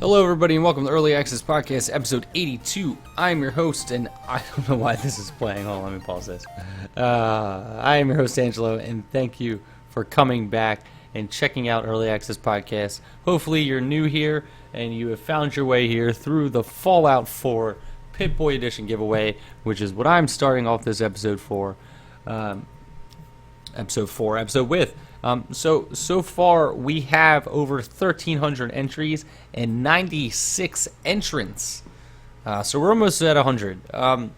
Hello everybody and welcome to Early Access Podcast, episode 82. I'm your host, and I don't know why this is playing. Hold on, let me pause this. I am your host, Angelo, and thank you for coming back and checking out Early Access Podcast. Hopefully you're new here, and you have found your way here through the Fallout 4 Pip-Boy Edition giveaway, which is what I'm starting off this episode with. So far we have over 1,300 entries and 96 entrants. So we're almost at 100.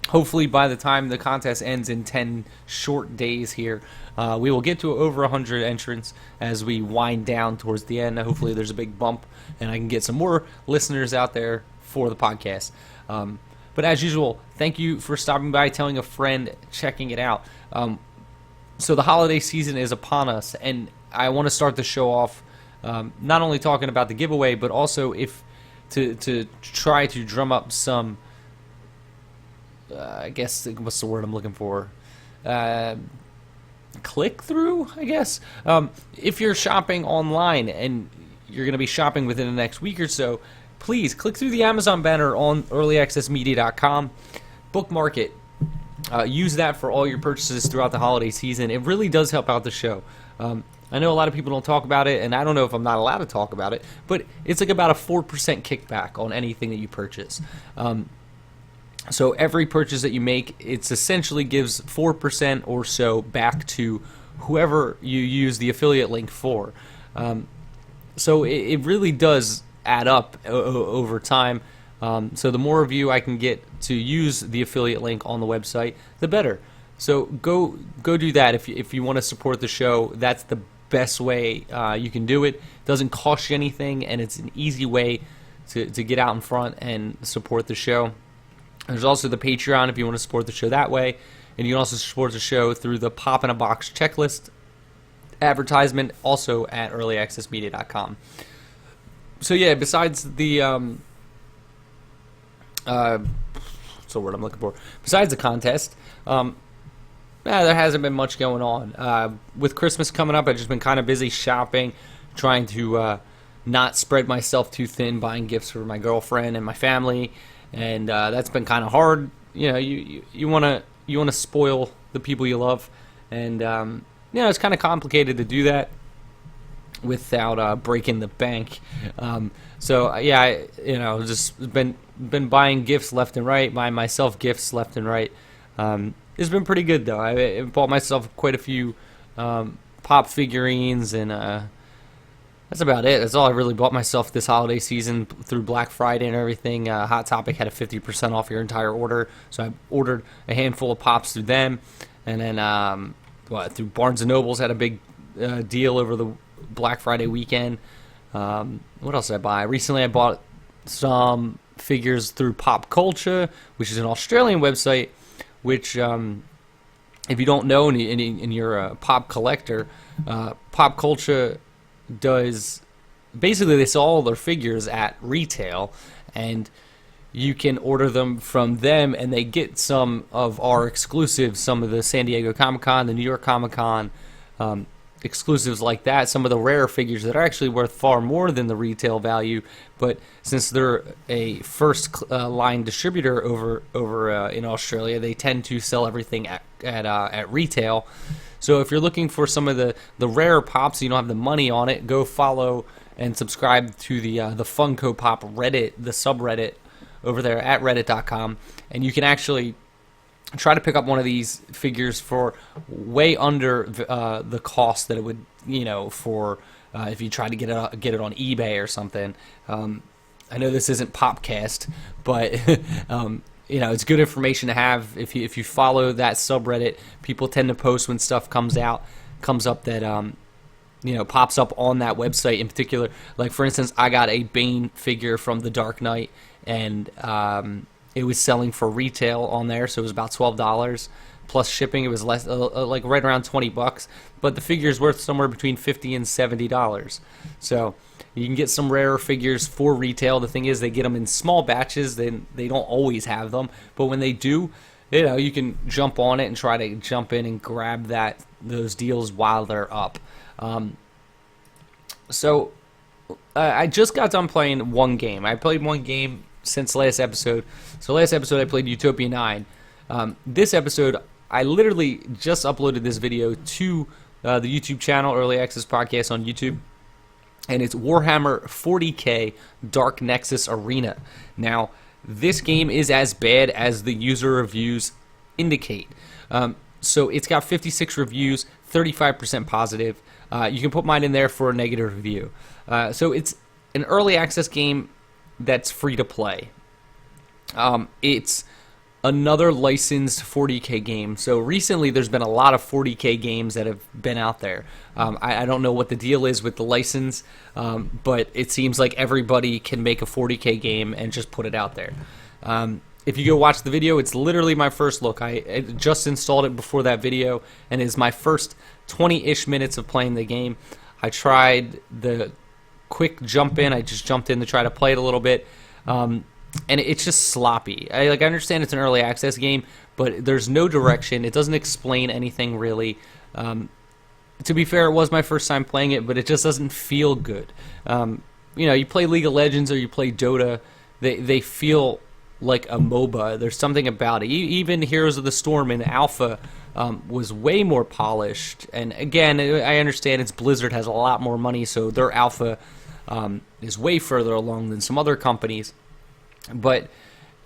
Hopefully by the time the contest ends in 10 short days here, we will get to over 100 entrants as we wind down towards the end. Hopefully there's a big bump and I can get some more listeners out there for the podcast. But as usual, thank you for stopping by, telling a friend, checking it out. So the holiday season is upon us, and I want to start the show off not only talking about the giveaway, but also to try to drum up some, I guess, what's the word I'm looking for? Click-through, I guess. If you're shopping online and you're going to be shopping within the next week or so, please click through the Amazon banner on earlyaccessmedia.com, bookmark it. Use that for all your purchases throughout the holiday season. It really does help out the show. I know a lot of people don't talk about it, and I don't know if I'm not allowed to talk about it, but it's like about a 4% kickback on anything that you purchase. So every purchase that you make, it essentially gives 4% or so back to whoever you use the affiliate link for. So it really does add up over time. So the more of you I can get to use the affiliate link on the website, the better. So go do that if you want to support the show. That's the best way you can do it. It doesn't cost you anything, and it's an easy way to get out in front and support the show. There's also the Patreon if you want to support the show that way, and you can also support the show through the Pop in a Box checklist advertisement, also at earlyaccessmedia.com. So yeah, besides the what's the word I'm looking for? Besides the contest, there hasn't been much going on. With Christmas coming up, I've just been kind of busy shopping, trying to not spread myself too thin, buying gifts for my girlfriend and my family, and that's been kind of hard. You know, you want to spoil the people you love, and it's kind of complicated to do that without breaking the bank. Just been buying gifts left and right, buying myself gifts left and right. It's been pretty good though. I bought myself quite a few pop figurines, and that's about it. That's all I really bought myself this holiday season through Black Friday and everything. Hot Topic had a 50% off your entire order, so I ordered a handful of pops through them, and then through Barnes & Noble's had a big deal over the Black Friday weekend. What else did I buy? Recently I bought some figures through Pop Culture, which is an Australian website, which if you don't know and you're a pop collector, Pop Culture does, basically they sell all their figures at retail, and you can order them from them, and they get some of our exclusives, some of the San Diego Comic-Con, the New York Comic-Con exclusives like that, some of the rare figures that are actually worth far more than the retail value, but since they're a first line distributor over in Australia, they tend to sell everything at retail. So if you're looking for some of the rare pops, you don't have the money on it, go follow and subscribe to the Funko Pop Reddit, the subreddit over there at reddit.com, and you can actually try to pick up one of these figures for way under the cost that it would, for if you try to get it on eBay or something. I know this isn't Popcast, but it's good information to have. If you follow that subreddit, people tend to post when stuff comes up that pops up on that website in particular. Like for instance, I got a Bane figure from The Dark Knight, and it was selling for retail on there, so it was about $12 plus shipping. It was less, like right around $20, but the figure is worth somewhere between $50 and $70. So you can get some rarer figures for retail. The thing is, they get them in small batches. They don't always have them, but when they do, you can jump on it and try to jump in and grab those deals while they're up. So I just got done playing one game. I played one game since last episode. So last episode I played Utopia 9. This episode, I literally just uploaded this video to the YouTube channel, Early Access Podcast on YouTube. And it's Warhammer 40k Dark Nexus Arena. Now, this game is as bad as the user reviews indicate. So it's got 56 reviews, 35% positive. You can put mine in there for a negative review. So it's an early access game that's free to play. It's another licensed 40k game. So recently there's been a lot of 40k games that have been out there. I don't know what the deal is with the license, but it seems like everybody can make a 40k game and just put it out there. If you go watch the video, it's literally my first look. I just installed it before that video, and it's my first 20-ish minutes of playing the game. I tried the quick jump in. I just jumped in to try to play it a little bit. And it's just sloppy. I understand it's an early access game, but there's no direction. It doesn't explain anything really. To be fair, it was my first time playing it, but it just doesn't feel good. You play League of Legends or you play Dota, they feel like a MOBA. There's something about it. Even Heroes of the Storm in Alpha was way more polished. And again, I understand Blizzard has a lot more money, so their Alpha is way further along than some other companies. But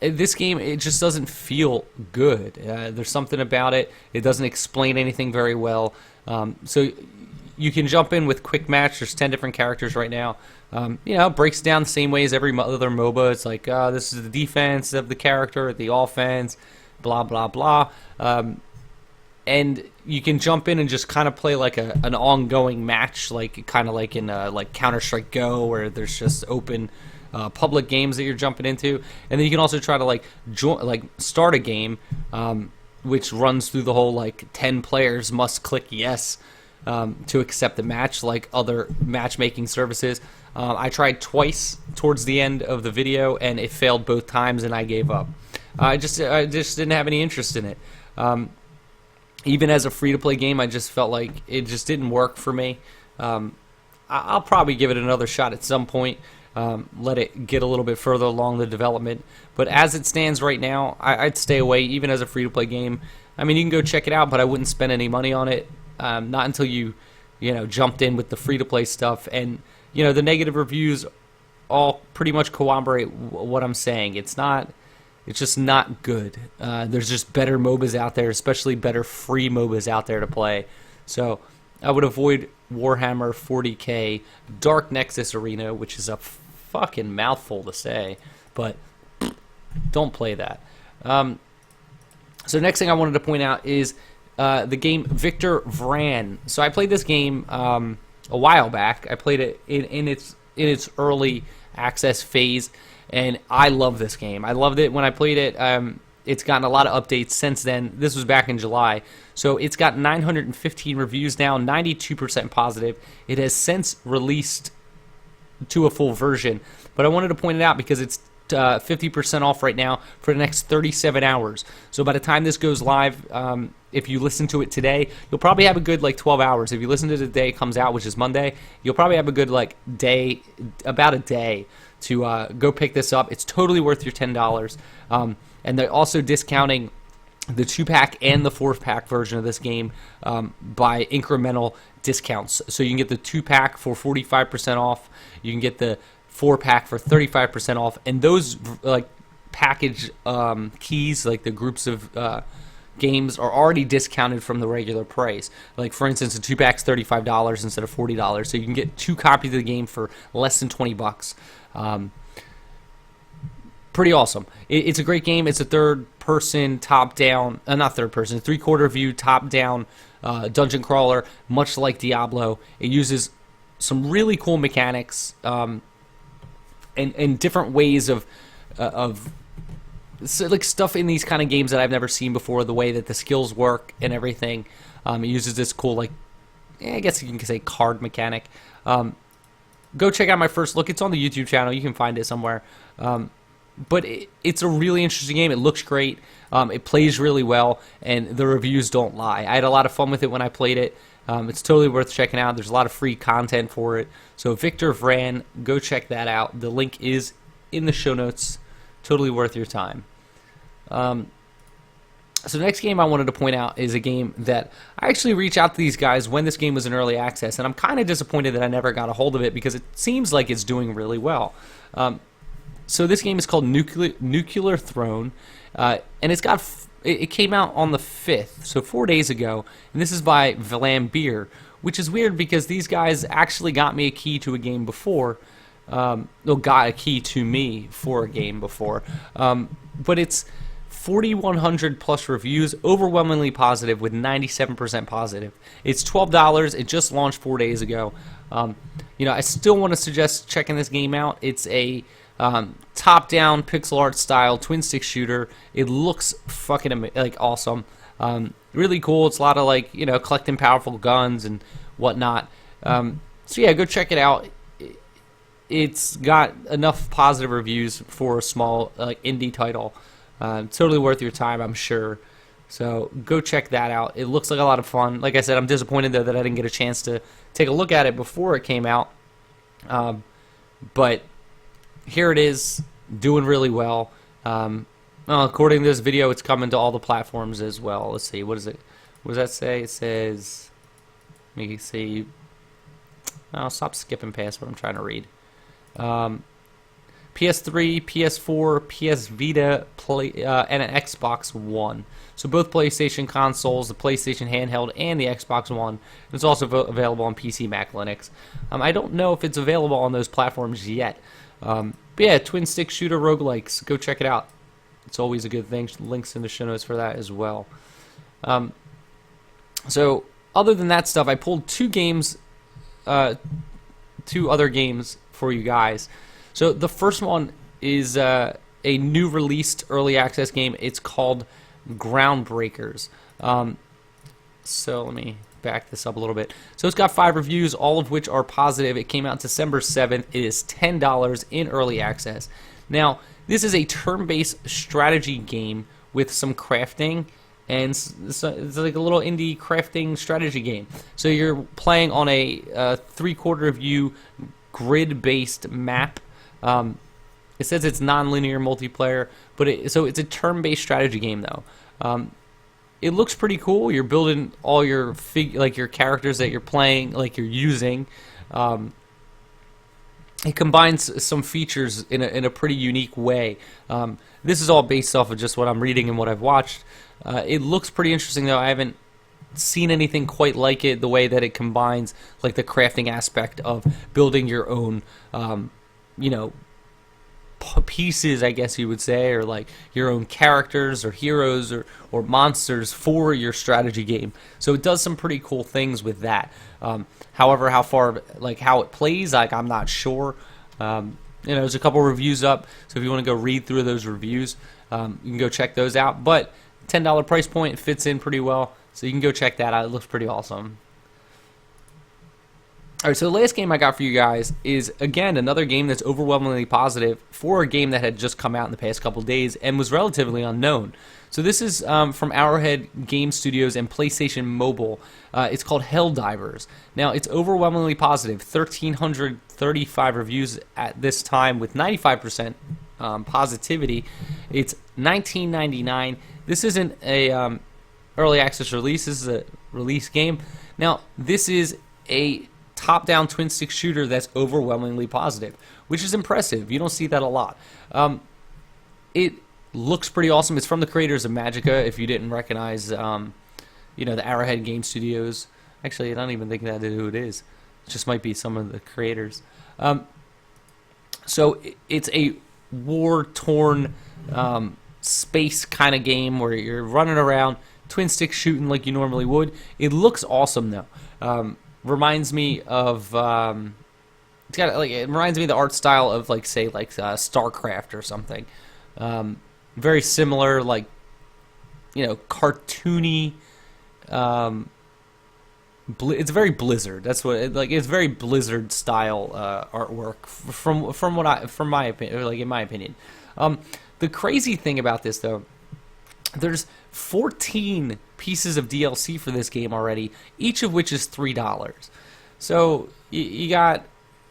this game, it just doesn't feel good. There's something about it. It doesn't explain anything very well. So you can jump in with quick match. There's 10 different characters right now. It breaks down the same way as every other MOBA. It's like, this is the defense of the character, the offense, blah, blah, blah. And you can jump in and just kind of play like an ongoing match, kind of like in like Counter-Strike Go, where there's just open public games that you're jumping into. And then you can also try to start a game, which runs through the whole 10 players must click yes to accept the match, like other matchmaking services. I tried twice towards the end of the video, and it failed both times, and I gave up. I just didn't have any interest in it. Even as a free-to-play game, I just felt like it just didn't work for me. I'll probably give it another shot at some point, let it get a little bit further along the development. But as it stands right now, I'd stay away, even as a free-to-play game. I mean, you can go check it out, but I wouldn't spend any money on it. Not until you jumped in with the free-to-play stuff. And, the negative reviews all pretty much corroborate what I'm saying. It's just not good. There's just better MOBAs out there, especially better free MOBAs out there to play. So I would avoid Warhammer 40k Dark Nexus Arena, which is a fucking mouthful to say, but don't play that. So next thing I wanted to point out is the game Victor Vran. So I played this game a while back. I played it in its early access phase, and I love this game. I loved it when I played it. It's gotten a lot of updates since then. This was back in July. So it's got 915 reviews now, 92% positive. It has since released to a full version. But I wanted to point it out because it's 50% off right now for the next 37 hours. So by the time this goes live, if you listen to it today, you'll probably have a good 12 hours. If you listen to it the day it comes out, which is Monday, you'll probably have a good day, about a day to go pick this up. It's totally worth your $10. And they're also discounting the 2-pack and the 4-pack version of this game by incremental discounts. So you can get the 2-pack for 45% off. You can get the 4-pack for 35% off. And those package keys, like the groups of games, are already discounted from the regular price. Like, for instance, a 2-pack's $35 instead of $40. So you can get 2 copies of the game for less than $20. Pretty awesome. It's a great game. It's a third-person, top-down, not third-person, three-quarter view, top-down dungeon crawler, much like Diablo. It uses some really cool mechanics and different ways of stuff in these kind of games that I've never seen before. The way that the skills work and everything. It uses this cool, I guess you can say card mechanic. Go check out my first look. It's on the YouTube channel. You can find it somewhere. But it's a really interesting game. It looks great. It plays really well, and the reviews don't lie. I had a lot of fun with it when I played it. It's totally worth checking out. There's a lot of free content for it. So Victor Vran, go check that out. The link is in the show notes. Totally worth your time. So the next game I wanted to point out is a game that I actually reached out to these guys when this game was in early access, and I'm kind of disappointed that I never got a hold of it because it seems like it's doing really well. So this game is called Nuclear Throne, and it came out on the 5th, so 4 days ago, and this is by Vran, which is weird because these guys actually got me a key to a game before. Got a key to me for a game before, but it's 4,100 plus reviews, overwhelmingly positive with 97% positive. It's $12. It just launched 4 days ago. I still want to suggest checking this game out. It's a top-down pixel art style twin stick shooter. It looks fucking awesome. Really cool. It's a lot of collecting powerful guns and whatnot. So yeah, go check it out. It's got enough positive reviews for a small indie title. Totally worth your time, I'm sure. So go check that out. It looks like a lot of fun. Like I said, I'm disappointed though that I didn't get a chance to take a look at it before it came out. But here it is, doing really well. According to this video, it's coming to all the platforms as well. Let's see, what is it? What does that say? It says, let me see. I'll stop skipping past what I'm trying to read. PS3, PS4, PS Vita, and an Xbox One. So both PlayStation consoles, the PlayStation handheld, and the Xbox One. It's also available on PC, Mac, Linux. I don't know if it's available on those platforms yet. But yeah, twin stick shooter roguelikes. Go check it out. It's always a good thing. Links in the show notes for that as well. So other than that stuff, I pulled two other games for you guys. So the first one is a new released early access game. It's called Groundbreakers. So let me back this up a little bit. So it's got 5 reviews, all of which are positive. It came out December 7th. It is $10 in early access. Now, this is a turn-based strategy game with some crafting, and it's like a little indie crafting strategy game. So you're playing on a three-quarter view grid-based map. It says it's non-linear multiplayer, but so it's a turn-based strategy game though. It looks pretty cool. You're building all your your characters that you're playing, you're using. It combines some features in a pretty unique way. This is all based off of just what I'm reading and what I've watched. It looks pretty interesting though. I haven't seen anything quite like it, the way that it combines the crafting aspect of building your own pieces, I guess you would say, or your own characters or heroes or monsters for your strategy game. So it does some pretty cool things with that. However, how far how it plays, I'm not sure. There's a couple reviews up, so if you want to go read through those reviews, you can go check those out. But $10 price point fits in pretty well, so you can go check that out. It looks pretty awesome. Alright, so the last game I got for you guys is, again, another game that's overwhelmingly positive for a game that had just come out in the past couple days and was relatively unknown. So this is from Arrowhead Game Studios and PlayStation Mobile. It's called Helldivers. Now, it's overwhelmingly positive, 1,335 reviews at this time with 95% positivity. It's $19.99. This isn't a early access release. This is a release game. Now, this is a top-down twin-stick shooter that's overwhelmingly positive, which is impressive. You don't see that a lot. It looks pretty awesome. It's from the creators of Magicka, if you didn't recognize, the Arrowhead Game Studios. Actually, I don't even think that is who it is. It just might be some of the creators. So it's a war-torn space kind of game where you're running around, twin-stick shooting like you normally would. It looks awesome, though. Reminds me of it reminds me of the art style of StarCraft or something. Very similar, cartoony. It's very Blizzard. That's what it's very Blizzard style artwork from my opinion. In my opinion, the crazy thing about this though, there's 14 pieces of DLC for this game already, each of which is $3. So you got,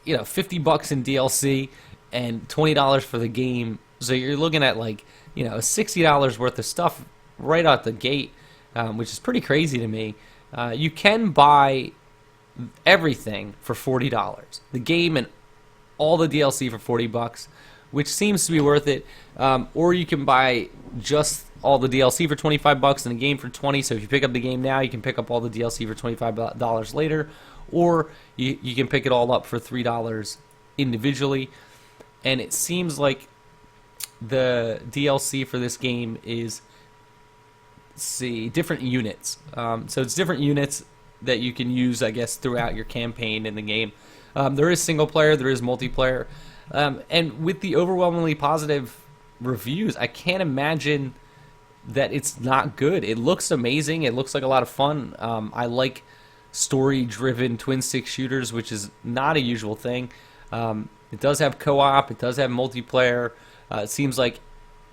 $50 in DLC and $20 for the game. So you're looking at like, $60 worth of stuff right out the gate, which is pretty crazy to me. You can buy everything for $40. The game and all the DLC for $40, which seems to be worth it. Or you can buy just all the DLC for $25 and the game for $20. So if you pick up the game now, you can pick up all the DLC for $25 later, or you can pick it all up for $3 individually. And it seems like the DLC for this game is, different units. So it's different units that you can use, I guess, throughout your campaign in the game. There is single player, there is multiplayer, and with the overwhelmingly positive reviews, I can't imagine that it's not good. It looks amazing. It looks like a lot of fun. I like story-driven twin-stick shooters, which is not a usual thing. It does have co-op. It does have multiplayer. It seems like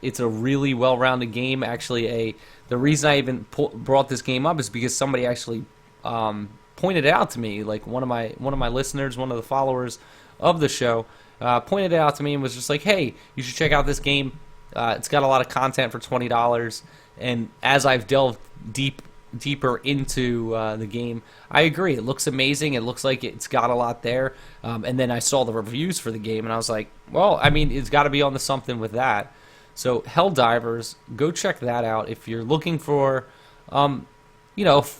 it's a really well-rounded game. Actually, the reason I even brought this game up is because somebody actually pointed it out to me. Like one of my listeners, one of the followers of the show, pointed it out to me and was just like, "Hey, you should check out this game. It's got a lot of content for $20." And as I've delved deeper into the game, I agree. It looks amazing. It looks like it's got a lot there. And then I saw the reviews for the game, and I was like, well, I mean, it's got to be on to something with that. So Helldivers, go check that out if you're looking for, a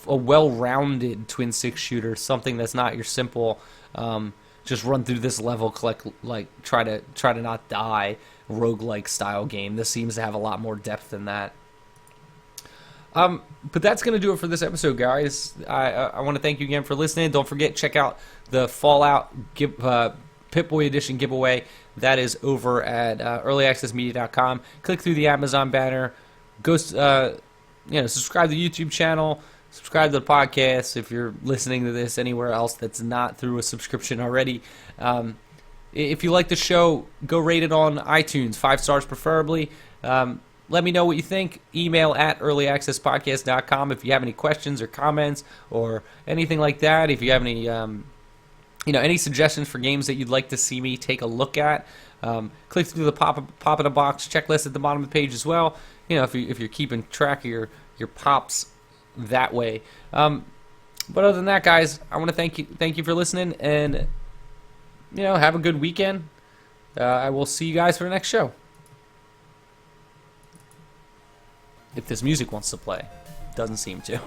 well-rounded twin-stick shooter, something that's not your simple, just run through this level, collect, try to not die roguelike style game. This seems to have a lot more depth than that. But that's going to do it for this episode, guys. I want to thank you again for listening. Don't forget, check out the Fallout Pip-Boy Edition giveaway. That is over at earlyaccessmedia.com. Click through the Amazon banner. Go, subscribe to the YouTube channel. Subscribe to the podcast if you're listening to this anywhere else that's not through a subscription already. If you like the show, go rate it on iTunes, 5 stars preferably. Let me know what you think. Email at earlyaccesspodcast.com if you have any questions or comments or anything like that. If you have any, any suggestions for games that you'd like to see me take a look at, click through the pop in a box checklist at the bottom of the page as well. If you're keeping track of your pops that way. But other than that, guys, I want to thank you for listening, and have a good weekend. I will see you guys for the next show. If this music wants to play. Doesn't seem to.